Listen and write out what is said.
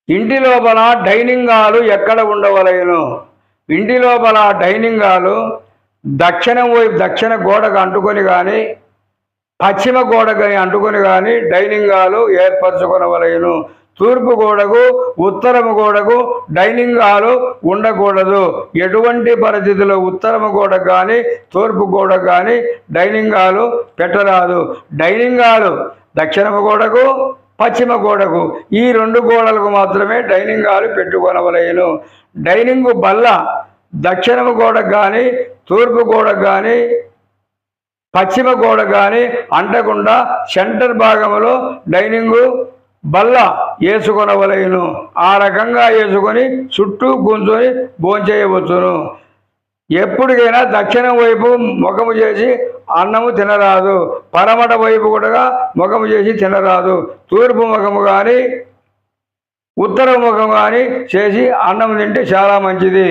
ఇంటి లోపల dining hall ఎక్కడ ఉండవలేను? ఇంటి లోపల డైనింగ్ హాలు దక్షిణ గోడకు అంటుకొని కానీ పశ్చిమ గోడకు అంటుకొని కానీ డైనింగ్ హాలు ఏర్పరచుకొనవలేను. తూర్పు గోడకు ఉత్తరము గోడకు డైనింగ్ హాలు ఉండకూడదు. ఎటువంటి పరిస్థితుల్లో ఉత్తరము గోడకు కానీ తూర్పు గోడకు కానీ డైనింగ్ హాలు పెట్టరాదు. డైనింగ్ హాలు దక్షిణము గోడకు పశ్చిమ గోడకు ఈ రెండు గోడలకు మాత్రమే డైనింగ్ హాలు పెట్టుకొనవలేను. డైనింగ్ బల్ల దక్షిణము గోడకు కానీ తూర్పు గోడకు కానీ పశ్చిమ గోడ కానీ అంటకుండా సెంటర్ భాగంలో డైనింగ్ బల్ల వేసుకొనవలేను. ఆ రకంగా వేసుకొని చుట్టూ కూర్చొని భోంచేయవచ్చును. ఎప్పటికైనా దక్షిణం వైపు ముఖము చేసి అన్నము తినరాదు. పరమట వైపు కూడా ముఖము చేసి తినరాదు. తూర్పు ముఖము కానీ ఉత్తర ముఖం కానీ చేసి అన్నం తింటే చాలా మంచిది.